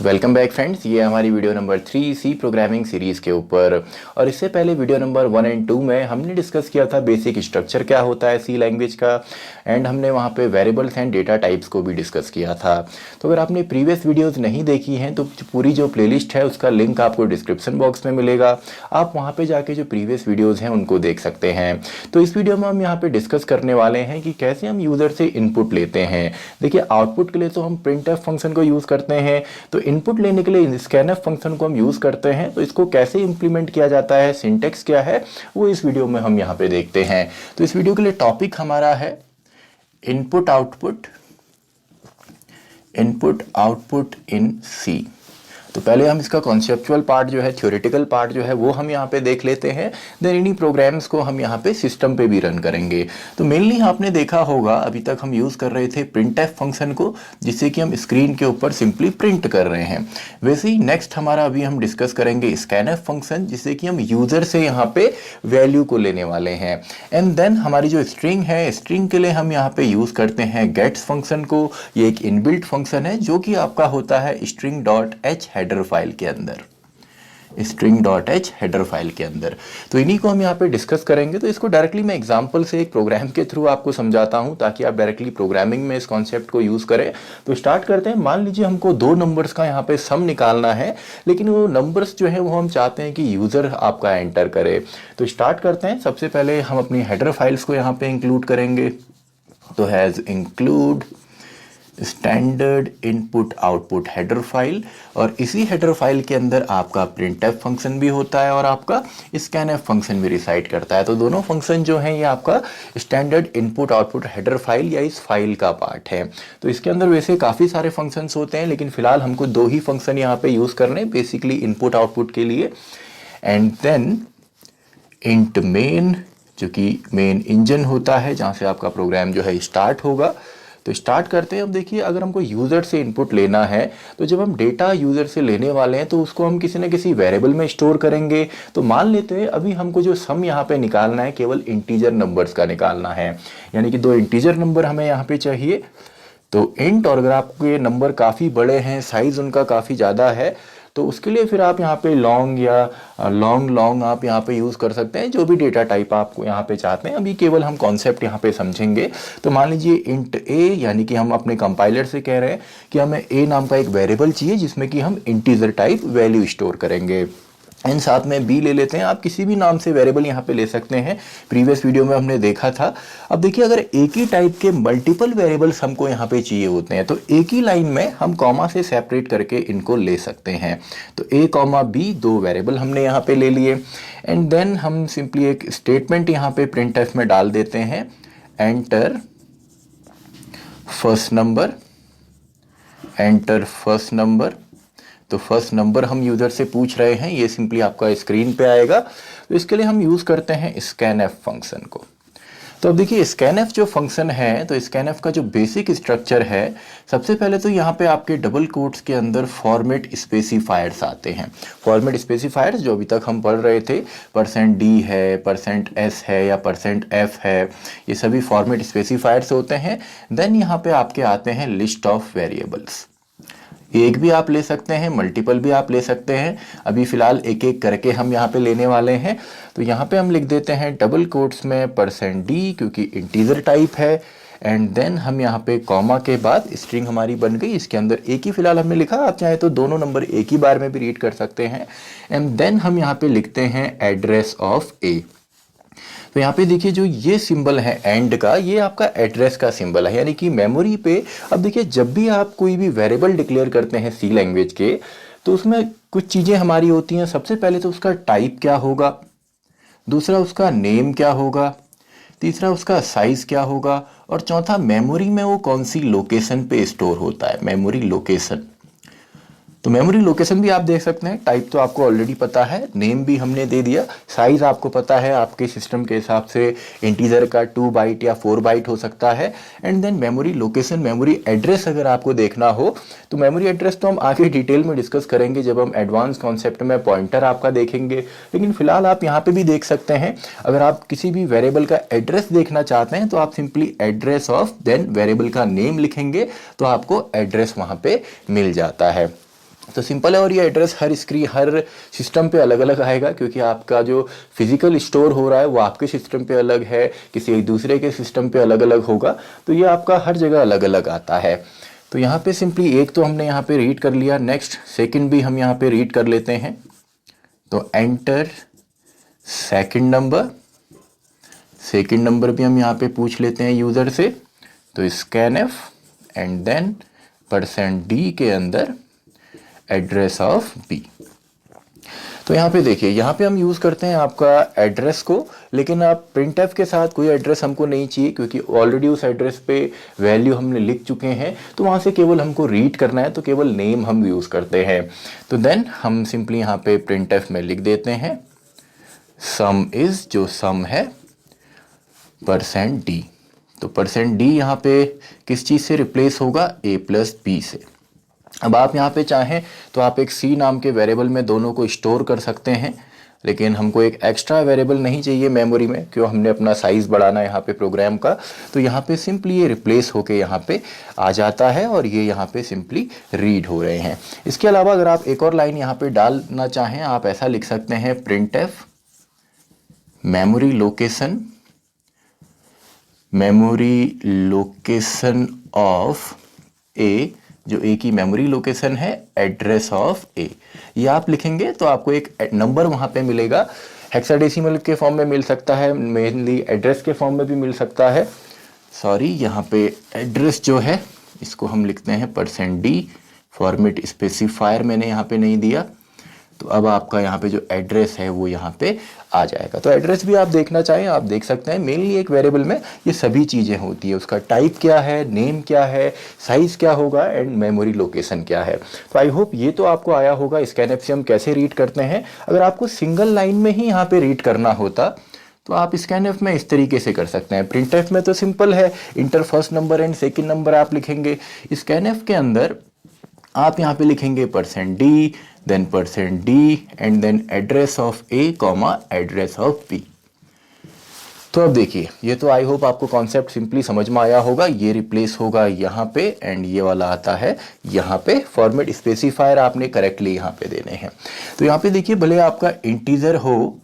Welcome back friends, ये हमारी video number 3 C programming series के ऊपर। और इससे पहले वीडियो नंबर 1 एंड 2 में हमने डिस्कस किया था बेसिक स्ट्रक्चर क्या होता है सी लैंग्वेज का, एंड हमने वहाँ पे वेरिएबल्स एंड डेटा टाइप्स को भी डिस्कस किया था। तो अगर आपने प्रीवियस वीडियोज़ नहीं देखी हैं तो पूरी जो प्लेलिस्ट है उसका लिंक आपको डिस्क्रिप्शन बॉक्स में मिलेगा, आप वहाँ पर जाके जो प्रीवियस वीडियोज़ हैं उनको देख सकते हैं। तो इस वीडियो में हम यहाँ पर डिस्कस करने वाले हैं कि कैसे हम यूज़र से इनपुट लेते हैं। देखिए, आउटपुट के लिए तो हम printf फंक्शन को यूज़ करते हैं, तो इनपुट लेने के लिए स्कैनफ फंक्शन को हम यूज़ करते हैं। तो इसको कैसे इंप्लीमेंट किया जाता है, सिंटेक्स क्या है, वो इस वीडियो में हम यहाँ पे देखते हैं। तो इस वीडियो के लिए टॉपिक हमारा है इनपुट आउटपुट इन सी। तो पहले हम इसका कॉन्सेप्चुअल पार्ट जो है, थ्योरेटिकल पार्ट जो है वो हम यहाँ पे देख लेते हैं। देन इन्हीं प्रोग्राम्स को हम यहाँ पे सिस्टम पे भी रन करेंगे। तो मेनली आपने देखा होगा अभी तक हम यूज़ कर रहे थे printf फंक्शन को, जिससे कि हम स्क्रीन के ऊपर सिंपली प्रिंट कर रहे हैं। वैसे ही नेक्स्ट हमारा अभी हम डिस्कस करेंगे स्कैनफ फंक्शन, जिससे कि हम यूज़र से यहाँ पे वैल्यू को लेने वाले हैं। एंड देन हमारी जो स्ट्रिंग है, स्ट्रिंग के लिए हम यहाँ पे यूज़ करते हैं गेट्स फंक्शन को। ये एक इनबिल्ट फंक्शन है जो कि आपका होता है string.h हेडर फाइल के अंदर, string.h हेडर फाइल के अंदर। तो इन्हीं को हम यहाँ पे डिस्कस करेंगे। तो इसको डायरेक्टली मैं एग्जांपल से एक प्रोग्राम के थ्रू आपको समझाता हूँ ताकि आप डायरेक्टली प्रोग्रामिंग में इस कॉन्सेप्ट को यूज़ करें। तो स्टार्ट करते हैं। मान लीजिए हमको दो नंबर्स का यहाँ पे सम निकालना है, लेकिन वो नंबर्स जो है वो हम चाहते हैं कि यूज़र आपका एंटर करे। तो स्टार्ट करते हैं। सबसे पहले हम अपनी हेडर फाइल्स को यहाँ पे इंक्लूड करेंगे। तो has include standard input output header file, और इसी हेडर फाइल के अंदर आपका printf फंक्शन भी होता है और आपका scanf फंक्शन भी रिसाइड करता है। तो दोनों फंक्शन जो हैं ये आपका standard input output header file या इस फाइल का पार्ट है। तो इसके अंदर वैसे काफ़ी सारे फंक्शंस होते हैं, लेकिन फिलहाल हमको दो ही फंक्शन यहाँ पे यूज़ करने बेसिकली इनपुट आउटपुट के लिए। एंड देन इंट मेन, जो कि मेन इंजन होता है जहाँ से आपका प्रोग्राम जो है स्टार्ट होगा। तो स्टार्ट करते हैं। अब देखिए, अगर हमको यूज़र से इनपुट लेना है तो जब हम डेटा यूज़र से लेने वाले हैं तो उसको हम किसी न किसी वेरिएबल में स्टोर करेंगे। तो मान लेते हैं अभी हमको जो सम यहाँ पे निकालना है केवल इंटीजर नंबर्स का निकालना है, यानी कि दो इंटीजर नंबर हमें यहाँ पे चाहिए। तो इंट, और अगर आपको ये नंबर काफ़ी बड़े हैं, साइज़ उनका काफ़ी ज़्यादा है, तो उसके लिए फिर आप यहाँ पे लॉन्ग या लॉन्ग आप यहाँ पे यूज़ कर सकते हैं, जो भी डेटा टाइप आप यहाँ पे चाहते हैं। अभी केवल हम कॉन्सेप्ट यहाँ पे समझेंगे। तो मान लीजिए इंट ए, यानी कि हम अपने कंपाइलर से कह रहे हैं कि हमें ए नाम का एक वेरिएबल चाहिए जिसमें कि हम इंटीजर टाइप वैल्यू स्टोर करेंगे। एंड साथ में बी ले लेते हैं। आप किसी भी नाम से वेरिएबल यहाँ पे ले सकते हैं, प्रीवियस वीडियो में हमने देखा था। अब देखिए, अगर एक ही टाइप के मल्टीपल वेरिएबल्स हमको यहाँ पे चाहिए होते हैं तो एक ही लाइन में हम कॉमा से सेपरेट करके इनको ले सकते हैं। तो ए कॉमा बी, दो वेरिएबल हमने यहाँ पे ले लिए। एंड देन हम सिंपली एक स्टेटमेंट यहाँ पे printf में डाल देते हैं, एंटर फर्स्ट नंबर। तो फर्स्ट नंबर हम यूज़र से पूछ रहे हैं, ये सिंपली आपका स्क्रीन पे आएगा। तो इसके लिए हम यूज़ करते हैं scanf फंक्शन को। तो अब देखिए, scanf जो फंक्शन है, तो scanf का जो बेसिक स्ट्रक्चर है, सबसे पहले तो यहाँ पे आपके डबल कोट्स के अंदर फॉर्मेट स्पेसिफायर्स आते हैं। फॉर्मेट स्पेसिफायर्स जो अभी तक हम पढ़ रहे थे, %d है, %s है या %f है, ये सभी फॉर्मेट स्पेसिफायर्स होते हैं। देन यहाँ पे आपके आते हैं लिस्ट ऑफ वेरिएबल्स। एक भी आप ले सकते हैं, मल्टीपल भी आप ले सकते हैं। अभी फिलहाल एक एक करके हम यहाँ पे लेने वाले हैं। तो यहाँ पे हम लिख देते हैं डबल कोट्स में %d, क्योंकि इंटीजर टाइप है। एंड देन हम यहाँ पे कॉमा के बाद स्ट्रिंग हमारी बन गई। इसके अंदर एक ही फिलहाल हमने लिखा, आप चाहे तो दोनों नंबर एक ही बार में भी रीड कर सकते हैं। एंड देन हम यहाँ पे लिखते हैं एड्रेस ऑफ ए। तो यहाँ पे देखिए, जो ये सिंबल है एंड का, ये आपका एड्रेस का सिंबल है, यानी कि मेमोरी पे। अब देखिए, जब भी आप कोई भी वेरिएबल डिक्लेयर करते हैं सी लैंग्वेज के, तो उसमें कुछ चीज़ें हमारी होती हैं। सबसे पहले तो उसका टाइप क्या होगा, दूसरा उसका नेम क्या होगा, तीसरा उसका साइज़ क्या होगा, और चौथा मेमोरी में वो कौन सी लोकेशन पे स्टोर होता है, मेमोरी लोकेशन। तो मेमोरी लोकेशन भी आप देख सकते हैं। टाइप तो आपको ऑलरेडी पता है, नेम भी हमने दे दिया, साइज़ आपको पता है, आपके सिस्टम के हिसाब से इंटीजर का 2 बाइट या 4 बाइट हो सकता है। And then memory location, memory address अगर आपको देखना हो तो मेमोरी एड्रेस तो हम आगे डिटेल में डिस्कस करेंगे जब हम एडवांस कॉन्सेप्ट में पॉइंटर आपका देखेंगे। लेकिन फिलहाल आप यहाँ पे भी देख सकते हैं, अगर आप किसी भी वेरिएबल का एड्रेस देखना चाहते हैं तो आप simply address of, then variable का नेम लिखेंगे तो आपको एड्रेस वहाँ पे मिल जाता है। तो सिंपल है। और ये एड्रेस हर सिस्टम पे अलग अलग आएगा, क्योंकि आपका जो फिजिकल स्टोर हो रहा है वो आपके सिस्टम पे अलग है, किसी एक दूसरे के सिस्टम पे अलग अलग होगा, तो ये आपका हर जगह अलग अलग आता है। तो यहाँ पे सिंपली एक तो हमने यहाँ पे रीड कर लिया, नेक्स्ट सेकंड भी हम यहाँ पे रीड कर लेते हैं। तो एंटर सेकंड नंबर भी हम यहाँ पे पूछ लेते हैं यूज़र से। तो scanf एंड देन %d के अंदर एड्रेस ऑफ b। तो यहाँ पे देखिए, यहाँ पे हम यूज़ करते हैं आपका एड्रेस को, लेकिन आप printf के साथ कोई एड्रेस हमको नहीं चाहिए, क्योंकि ऑलरेडी उस एड्रेस पे वैल्यू हमने लिख चुके हैं, तो वहाँ से केवल हमको रीड करना है, तो केवल नेम हम यूज़ करते हैं। तो देन हम सिंपली यहाँ पे printf में लिख देते हैं सम इज़, जो सम है %d। तो %d यहाँ पे किस चीज़ से रिप्लेस होगा, a + b से। अब आप यहाँ पे चाहें तो आप एक c नाम के वेरिएबल में दोनों को स्टोर कर सकते हैं, लेकिन हमको एक एक्स्ट्रा वेरिएबल नहीं चाहिए मेमोरी में, क्यों, हमने अपना साइज़ बढ़ाना है यहाँ पे प्रोग्राम का। तो यहाँ पे सिंपली ये रिप्लेस होके यहाँ पे आ जाता है, और ये यहाँ पे सिंपली रीड हो रहे हैं। इसके अलावा अगर आप एक और लाइन यहाँ पे डालना चाहें, आप ऐसा लिख सकते हैं printf memory location of a, जो a की मेमोरी लोकेशन है, एड्रेस ऑफ a। ये आप लिखेंगे तो आपको एक नंबर वहाँ पे मिलेगा, हेक्साडेसिमल के फॉर्म में मिल सकता है, मेनली एड्रेस के फॉर्म में भी मिल सकता है। सॉरी, यहाँ पे एड्रेस जो है इसको हम लिखते हैं %d, फॉर्मेट स्पेसिफायर मैंने यहाँ पे नहीं दिया। तो अब आपका यहाँ पे जो एड्रेस है वो यहाँ पे आ जाएगा। तो एड्रेस भी आप देखना चाहें आप देख सकते हैं। मेनली एक वेरिएबल में ये सभी चीज़ें होती है, उसका टाइप क्या है, नेम क्या है, साइज़ क्या होगा एंड मेमोरी लोकेशन क्या है। तो आई होप ये तो आपको आया होगा scanf से हम कैसे रीड करते हैं। अगर आपको सिंगल लाइन में ही यहाँ पे रीड करना होता तो आप scanf में इस तरीके से कर सकते हैं। printf में तो सिंपल है, inter first number and second number आप लिखेंगे। scanf के अंदर आप यहाँ पे लिखेंगे %d, then %d and then address of a, address of b। तो अब देखिए, ये तो आई होप आपको कॉन्सेप्ट सिंपली समझ में आया होगा। ये रिप्लेस होगा यहाँ पे एंड ये वाला आता है यहाँ पे। फॉर्मेट स्पेसिफायर आपने करेक्टली यहाँ पे देने हैं। तो यहाँ पे देखिए, भले आपका इंटीजर हो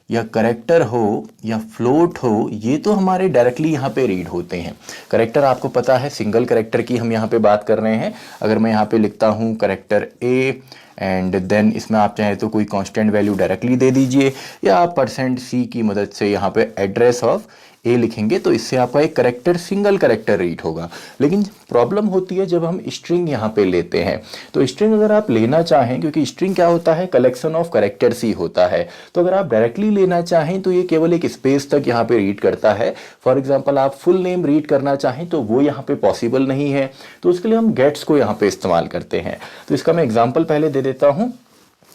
या करेक्टर हो या फ्लोट हो, ये तो हमारे डायरेक्टली यहाँ पे रीड होते हैं। करेक्टर आपको पता है, सिंगल करेक्टर की हम यहाँ पे बात कर रहे हैं। अगर मैं यहाँ पे लिखता हूँ करेक्टर a एंड देन इसमें आप चाहें तो कोई कांस्टेंट वैल्यू डायरेक्टली दे दीजिए, या आप %c की मदद से यहाँ पे एड्रेस ऑफ a लिखेंगे, तो इससे आपका एक करेक्टर, सिंगल करेक्टर रीड होगा। लेकिन प्रॉब्लम होती है जब हम स्ट्रिंग यहाँ पे लेते हैं। तो स्ट्रिंग अगर आप लेना चाहें, क्योंकि स्ट्रिंग क्या होता है, कलेक्शन ऑफ करेक्टर्स ही होता है, तो अगर आप डायरेक्टली लेना चाहें तो ये केवल एक स्पेस तक यहाँ पे रीड करता है। फॉर एग्जाम्पल, आप फुल नेम रीड करना चाहें तो वो यहाँ पे पॉसिबल नहीं है, तो उसके लिए हम गेट्स को यहाँ पे इस्तेमाल करते हैं। तो इसका मैं एग्जाम्पल पहले दे देता हूँ,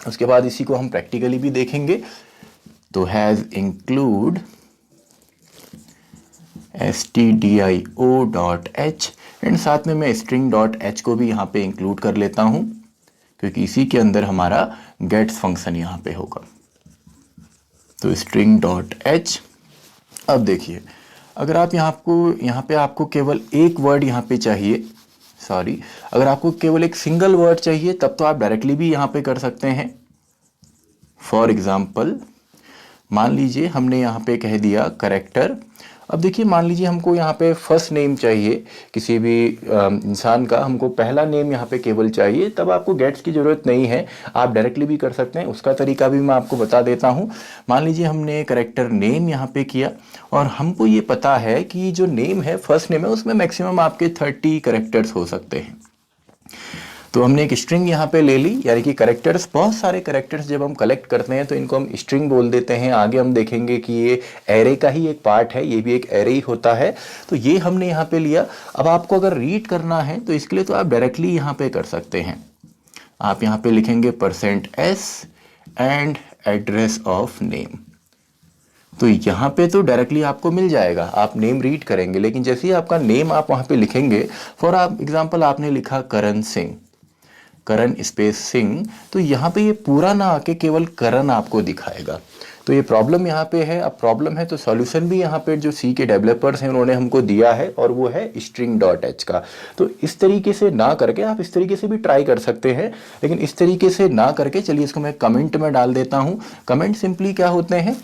उसके बाद इसी को हम प्रैक्टिकली भी देखेंगे। तो हैज़ इंक्लूड stdio.h एंड साथ में मैं string.h को भी यहाँ पे इंक्लूड कर लेता हूँ, क्योंकि इसी के अंदर हमारा गेट्स फंक्शन यहाँ पे होगा। तो string.h। अब देखिए, अगर आप यहाँ पे आपको केवल एक वर्ड यहाँ पे चाहिए, सॉरी, अगर आपको केवल एक सिंगल वर्ड चाहिए तब तो आप डायरेक्टली भी यहाँ पे कर सकते हैं। फॉर एग्जाम्पल, मान लीजिए हमने यहाँ पे कह दिया करेक्टर। अब देखिए, मान लीजिए हमको यहाँ पे फर्स्ट नेम चाहिए, किसी भी इंसान का हमको पहला नेम यहाँ पे केवल चाहिए, तब आपको गेट्स की ज़रूरत नहीं है, आप डायरेक्टली भी कर सकते हैं। उसका तरीका भी मैं आपको बता देता हूँ। मान लीजिए हमने करेक्टर नेम यहाँ पे किया, और हमको ये पता है कि जो नेम है, फर्स्ट नेम है, उसमें मैक्सिमम आपके 30 करेक्टर्स हो सकते हैं। तो हमने एक स्ट्रिंग यहाँ पे ले ली, यानी कि करेक्टर्स, बहुत सारे करेक्टर्स जब हम कलेक्ट करते हैं तो इनको हम स्ट्रिंग बोल देते हैं। आगे हम देखेंगे कि ये एरे का ही एक पार्ट है, ये भी एक एरे ही होता है। तो ये हमने यहाँ पे लिया। अब आपको अगर रीड करना है तो इसके लिए तो आप डायरेक्टली यहाँ पे कर सकते हैं। आप यहाँ पे लिखेंगे %s and address of name. तो यहाँ पे तो डायरेक्टली आपको मिल जाएगा, आप नेम रीड करेंगे। लेकिन जैसे ही आपका नेम आप वहाँ पे लिखेंगे, फॉर एग्जाम्पल आपने लिखा करण सिंह, करण स्पेस सिंह, तो यहाँ पे ये पूरा ना आके केवल करण आपको दिखाएगा। तो ये प्रॉब्लम यहाँ पे है। अब प्रॉब्लम है तो सॉल्यूशन भी यहाँ पे जो सी के डेवलपर्स हैं उन्होंने हमको दिया है, और वो है string.h का। तो इस तरीके से ना करके आप इस तरीके से भी ट्राई कर सकते हैं, लेकिन इस तरीके से ना करके चलिए इसको मैं कमेंट में डाल देता हूँ। कमेंट सिंपली क्या होते हैं,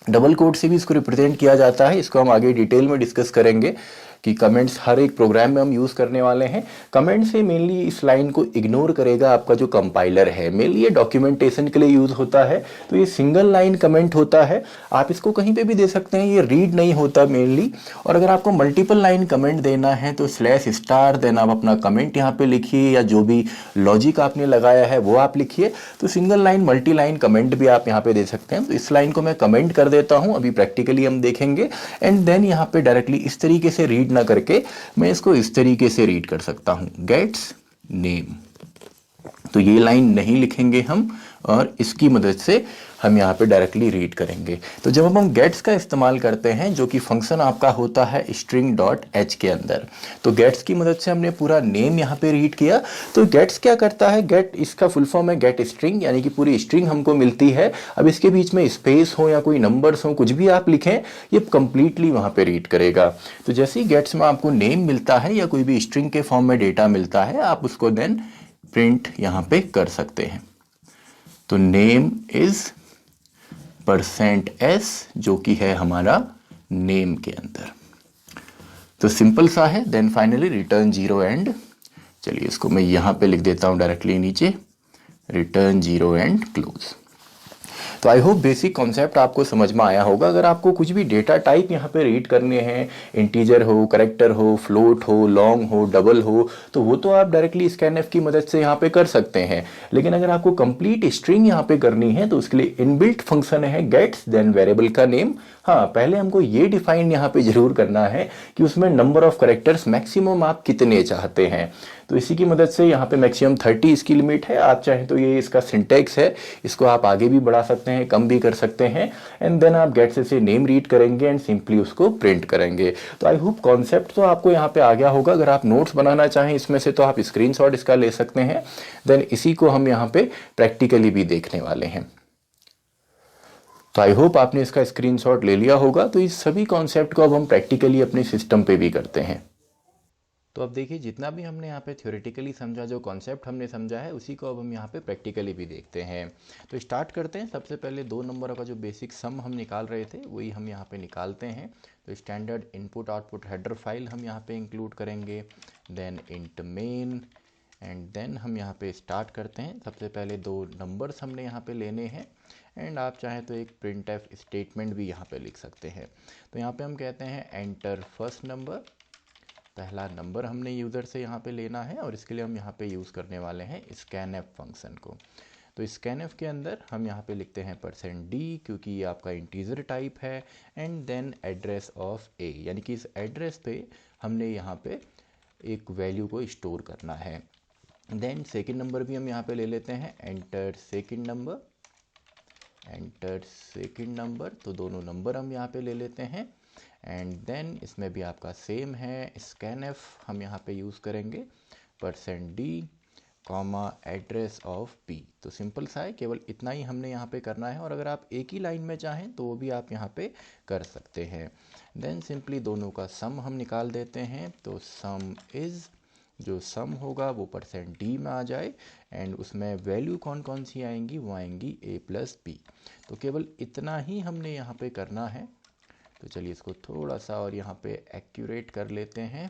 डबल कोट से भी इसको रिप्रेजेंट किया जाता है। इसको हम आगे डिटेल में डिस्कस करेंगे कि कमेंट्स हर एक प्रोग्राम में हम यूज़ करने वाले हैं। कमेंट से मेनली इस लाइन को इग्नोर करेगा आपका जो कंपाइलर है। मेनली ये डॉक्यूमेंटेशन के लिए यूज़ होता है, तो ये सिंगल लाइन कमेंट होता है। आप इसको कहीं पे भी दे सकते हैं, ये रीड नहीं होता मेनली। और अगर आपको मल्टीपल लाइन कमेंट देना है तो /* देन आप अपना कमेंट यहाँ पे लिखिए, या जो भी लॉजिक आपने लगाया है वो आप लिखिए। तो single line multi line comment भी आप यहाँ पे दे सकते हैं। तो इस लाइन को मैं कमेंट कर देता हूँ, अभी प्रैक्टिकली हम देखेंगे। एंड देन यहाँ पे डायरेक्टली इस तरीके से रीड ना करके मैं इसको इस तरीके से रीड कर सकता हूं, गेट्स नेम। तो ये लाइन नहीं लिखेंगे हम, और इसकी मदद से हम यहाँ पे डायरेक्टली रीड करेंगे। तो जब हम गेट्स का इस्तेमाल करते हैं, जो कि फंक्शन आपका होता है string.h के अंदर, तो गेट्स की मदद से हमने पूरा नेम यहाँ पे रीड किया। तो गेट्स क्या करता है, गेट इसका फुल फॉर्म है गेट स्ट्रिंग, यानी कि पूरी स्ट्रिंग हमको मिलती है। अब इसके बीच में स्पेस हो या कोई नंबर्स हो, कुछ भी आप लिखें, ये कंप्लीटली वहाँ पे रीड करेगा। तो जैसे ही गेट्स में आपको नेम मिलता है या कोई भी स्ट्रिंग के फॉर्म में डेटा मिलता है, आप उसको देन प्रिंट यहाँ पे कर सकते हैं। तो नेम इज %s, जो कि है हमारा नेम के अंदर। तो सिंपल सा है। देन फाइनली रिटर्न 0 एंड, चलिए इसको मैं यहां पे लिख देता हूं डायरेक्टली नीचे, रिटर्न 0 एंड क्लोज। तो आई होप बेसिक कॉन्सेप्ट आपको समझ में आया होगा। अगर आपको कुछ भी डेटा टाइप यहाँ पे रीड करने हैं, इंटीजर हो, कैरेक्टर हो, फ्लोट हो, लॉन्ग हो, डबल हो, तो वो तो आप डायरेक्टली स्कैनएफ की मदद से यहाँ पे कर सकते हैं। लेकिन अगर आपको कंप्लीट स्ट्रिंग यहाँ पे करनी है तो उसके लिए इनबिल्ट फंक्शन है गेट्स देन वेरिएबल का नेम। हाँ, पहले हमको ये डिफाइन यहाँ पे जरूर करना है कि उसमें नंबर ऑफ कैरेक्टर्स मैक्सिमम आप कितने चाहते हैं। तो इसी की मदद से यहाँ पे मैक्सिमम 30 इसकी लिमिट है। आप चाहें तो ये इसका सिंटेक्स है, इसको आप आगे भी बढ़ा सकते हैं, कम भी कर सकते हैं। एंड देन आप गेट से नेम रीड करेंगे एंड सिंपली उसको प्रिंट करेंगे। तो आई होप कॉन्सेप्ट तो आपको यहाँ पे आ गया होगा। अगर आप नोट्स बनाना चाहें इसमें से तो आप स्क्रीनशॉट इसका ले सकते हैं। देन इसी को हम यहाँ पे प्रैक्टिकली भी देखने वाले हैं। तो आई होप आपने इसका स्क्रीनशॉट ले लिया होगा। तो इस सभी कॉन्सेप्ट को अब हम प्रैक्टिकली अपने सिस्टम पे भी करते हैं। तो अब देखिए, जितना भी हमने यहाँ पे थ्योरेटिकली समझा, जो कॉन्सेप्ट हमने समझा है, उसी को अब हम यहाँ पे प्रैक्टिकली भी देखते हैं। तो स्टार्ट करते हैं। सबसे पहले 2 नंबरों का जो बेसिक सम हम निकाल रहे थे वही हम यहाँ पे निकालते हैं। तो standard input output header file हम यहाँ पे इंक्लूड करेंगे, then int main, and then हम यहाँ पे स्टार्ट करते हैं। सबसे पहले 2 नंबर्स हमने यहाँ पे लेने हैं, एंड आप चाहें तो एक प्रिंटएफ स्टेटमेंट भी यहाँ पे लिख सकते हैं। तो यहाँ पे हम कहते हैं एंटर फर्स्ट नंबर, पहला नंबर हमने यूज़र से यहाँ पे लेना है, और इसके लिए हम यहाँ पे यूज़ करने वाले हैं स्कैनएफ फंक्शन को। तो स्कैनएफ के अंदर हम यहाँ पे लिखते हैं %d, क्योंकि ये आपका इंटीजर टाइप है, and then address of a, यानी कि इस एड्रेस पे हमने यहाँ पे एक वैल्यू को स्टोर करना है। देन सेकेंड नंबर भी हम यहाँ पे ले लेते हैं, enter second number, enter second number. तो दोनों नंबर हम यहाँ पे ले लेते हैं, एंड देन इसमें भी आपका सेम है, स्कैनएफ हम यहाँ पे यूज़ करेंगे %d, एड्रेस ऑफ p। तो सिंपल सा है, केवल इतना ही हमने यहाँ पे करना है। और अगर आप एक ही लाइन में चाहें तो वो भी आप यहाँ पे कर सकते हैं। देन सिंपली दोनों का सम हम निकाल देते हैं। तो सम इज़, जो सम होगा वो %d में आ जाए, एंड उसमें वैल्यू कौन कौन सी आएंगी, वो आएंगी a + b। तो केवल इतना ही हमने यहाँ पे करना है। तो चलिए इसको थोड़ा सा और यहाँ पे एक्यूरेट कर लेते हैं।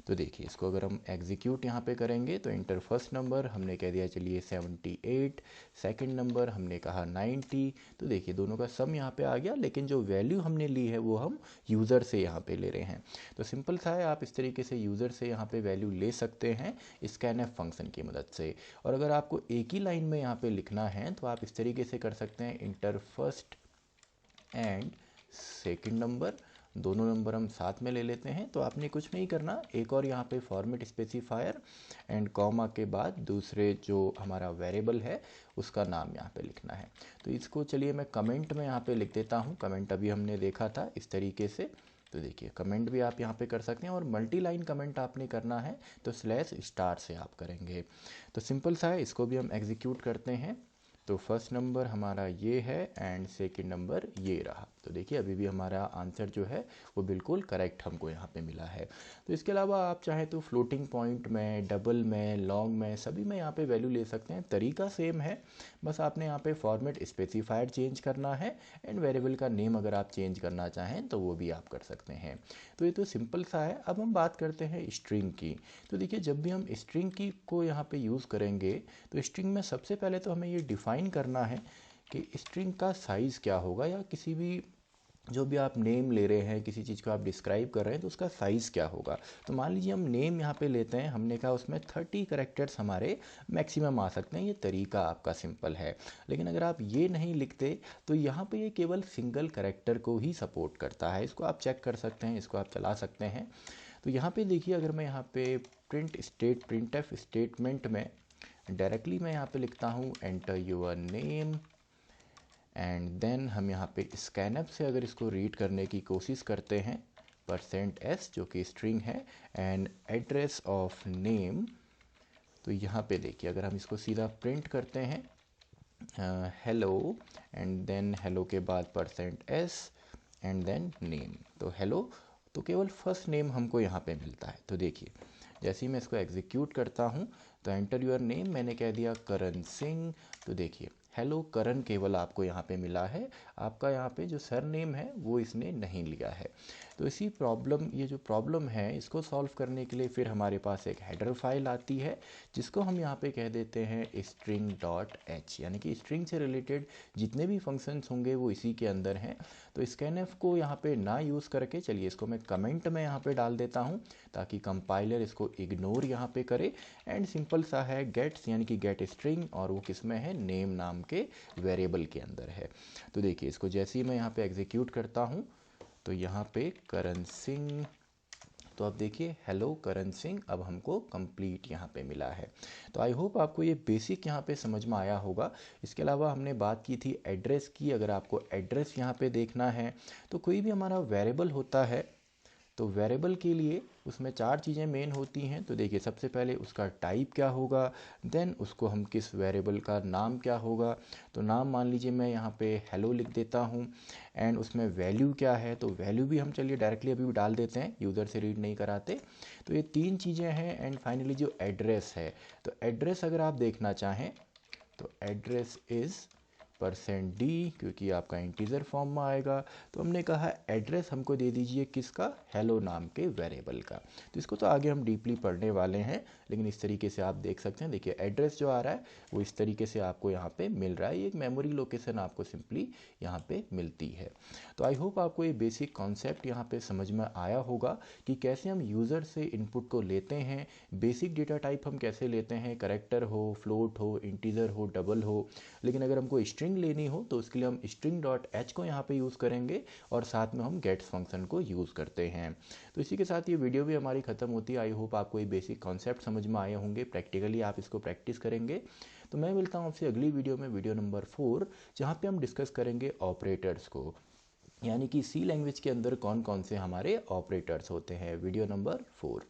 तो देखिए, इसको अगर हम एग्जीक्यूट यहाँ पे करेंगे तो इंटर फर्स्ट नंबर हमने कह दिया चलिए 78, सेकंड नंबर हमने कहा 90। तो देखिए दोनों का सम यहाँ पे आ गया, लेकिन जो वैल्यू हमने ली है वो हम यूज़र से यहाँ पे ले रहे हैं। तो सिंपल सा है, आप इस तरीके से यूज़र से यहाँ पे वैल्यू ले सकते हैं स्कैनएफ फंक्शन की मदद से। और अगर आपको एक ही लाइन में यहाँ पे लिखना है तो आप इस तरीके से कर सकते हैं, inter first and second number, दोनों नंबर हम साथ में ले लेते हैं। तो आपने कुछ नहीं करना, एक और यहाँ पे फॉर्मेट स्पेसिफायर एंड कॉमा के बाद दूसरे जो हमारा वेरिएबल है उसका नाम यहाँ पे लिखना है। तो इसको चलिए मैं कमेंट में यहाँ पे लिख देता हूँ। कमेंट अभी हमने देखा था इस तरीके से। तो देखिए, कमेंट भी आप यहाँ पे कर सकते हैं, और मल्टी लाइन कमेंट आपने करना है तो /* से आप करेंगे। तो सिंपल सा है, इसको भी हम एग्जीक्यूट करते हैं। तो फर्स्ट नंबर हमारा ये है एंड सेकंड नंबर ये रहा। तो देखिए अभी भी हमारा आंसर जो है वो बिल्कुल करेक्ट हमको यहाँ पे मिला है। तो इसके अलावा आप चाहें तो फ्लोटिंग पॉइंट में, डबल में, लॉन्ग में, सभी में यहाँ पे वैल्यू ले सकते हैं। तरीका सेम है, बस आपने यहाँ पे फॉर्मेट स्पेसिफायर चेंज करना है एंड वेरिएबल का नेम अगर आप चेंज करना चाहें तो वो भी आप कर सकते हैं। तो ये तो सिंपल सा है। अब हम बात करते हैं स्ट्रिंग की। तो देखिए जब भी हम स्ट्रिंग की को यहाँ पे यूज़ करेंगे तो स्ट्रिंग में सबसे पहले तो हमें ये डिफ़ाइन करना है कि स्ट्रिंग का साइज़ क्या होगा, या किसी भी जो भी आप नेम ले रहे हैं, किसी चीज़ को आप डिस्क्राइब कर रहे हैं तो उसका साइज़ क्या होगा। तो मान लीजिए हम नेम यहाँ पे लेते हैं, हमने कहा उसमें 30 करेक्टर्स हमारे मैक्सिमम आ सकते हैं। ये तरीका आपका सिंपल है। लेकिन अगर आप ये नहीं लिखते तो यहाँ पे ये केवल सिंगल करेक्टर को ही सपोर्ट करता है। इसको आप चेक कर सकते हैं, इसको आप चला सकते हैं। तो यहाँ पे देखिए अगर मैं यहाँ पे प्रिंटफ स्टेटमेंट में डायरेक्टली मैं यहाँ पे लिखता हूँ enter your name and then हम यहाँ पे स्कैनअप से अगर इसको रीड करने की कोशिश करते हैं %s जो कि स्ट्रिंग है एंड एड्रेस ऑफ नेम, तो यहाँ पे देखिए अगर हम इसको सीधा प्रिंट करते हैं हेलो एंड देन हेलो के बाद %s एंड देन नेम, तो हेलो तो केवल फर्स्ट नेम हमको यहाँ पे मिलता है। तो देखिए जैसे ही मैं इसको एग्जीक्यूट करता हूँ तो एंटर योर नेम मैंने कह दिया करण सिंह। तो देखिए हेलो करण केवल आपको यहाँ पे मिला है, आपका यहाँ पे जो सर नेम है वो इसने नहीं लिया है। तो इसी प्रॉब्लम, ये जो प्रॉब्लम है इसको सॉल्व करने के लिए फिर हमारे पास एक हेडर फाइल आती है जिसको हम यहाँ पे कह देते हैं string.h, यानी कि स्ट्रिंग से रिलेटेड जितने भी फंक्शंस होंगे वो इसी के अंदर हैं। तो स्कैनफ को यहाँ पे ना यूज़ करके चलिए इसको मैं कमेंट में यहाँ पे डाल देता हूँ ताकि कंपाइलर इसको इग्नोर यहाँ पे करे। एंड सिंपल सा है गेट्स, यानी कि गेट स्ट्रिंग, और वो किस में है, नेम नाम के वेरिएबल के अंदर है। तो देखिए इसको जैसे ही मैं यहाँ पे एग्जीक्यूट करता हूँ तो यहाँ पे करण सिंह, तो अब देखिए हेलो करण सिंह अब हमको कंप्लीट यहाँ पे मिला है। तो आई होप आपको ये बेसिक यहाँ पे समझ में आया होगा। इसके अलावा हमने बात की थी एड्रेस की। अगर आपको एड्रेस यहाँ पे देखना है तो कोई भी हमारा वेरिएबल होता है तो वेरिएबल के लिए उसमें 4 चीज़ें मेन होती हैं। तो देखिए सबसे पहले उसका टाइप क्या होगा, देन उसको हम किस वेरिएबल का नाम क्या होगा। तो नाम मान लीजिए मैं यहाँ पे हेलो लिख देता हूँ एंड उसमें वैल्यू क्या है, तो वैल्यू भी हम चलिए डायरेक्टली अभी भी डाल देते हैं, यूज़र से रीड नहीं कराते। तो ये 3 चीज़ें हैं। एंड फाइनली जो एड्रेस है, तो एड्रेस अगर आप देखना चाहें तो एड्रेस इज़ %d, क्योंकि आपका इंटीजर फॉर्म में आएगा। तो हमने कहा एड्रेस हमको दे दीजिए किसका, हेलो नाम के वेरिएबल का। तो इसको तो आगे हम डीपली पढ़ने वाले हैं, लेकिन इस तरीके से आप देख सकते हैं। देखिए एड्रेस जो आ रहा है वो इस तरीके से आपको यहाँ पे मिल रहा है। ये एक मेमोरी लोकेशन आपको सिंपली यहाँ पे मिलती है। तो आई होप आपको ये बेसिक कॉन्सेप्ट यहाँ पे समझ में आया होगा कि कैसे हम यूज़र से इनपुट को लेते हैं, बेसिक डेटा टाइप हम कैसे लेते हैं, करेक्टर हो, फ्लोट हो, इंटीजर हो, डबल हो। लेकिन अगर हमको स्ट्रिंग लेनी हो तो उसके लिए हम string.h को यहाँ पे यूज़ करेंगे और साथ में हम गेट्स फंक्शन को यूज़ करते हैं। तो इसी के साथ ये वीडियो भी हमारी ख़त्म होती है। आई होप आपको ये बेसिक कॉन्सेप्ट समझ में आए होंगे, प्रैक्टिकली आप इसको प्रैक्टिस करेंगे। तो मैं मिलता हूँ आपसे अगली वीडियो में, वीडियो नंबर 4, जहाँ पे हम डिस्कस करेंगे ऑपरेटर्स को, यानी कि सी लैंग्वेज के अंदर कौन कौन से हमारे ऑपरेटर्स होते हैं। Video number 4।